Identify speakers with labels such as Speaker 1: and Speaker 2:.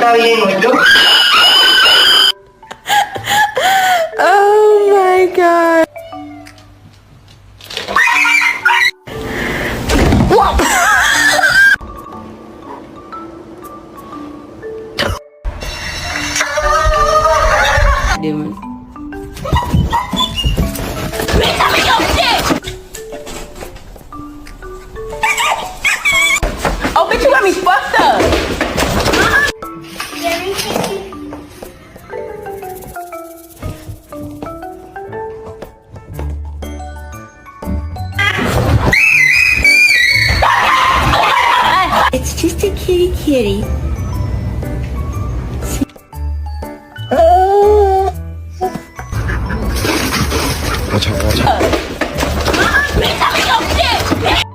Speaker 1: Oh my god. Doing. Oh, bitch, you got me fucked up.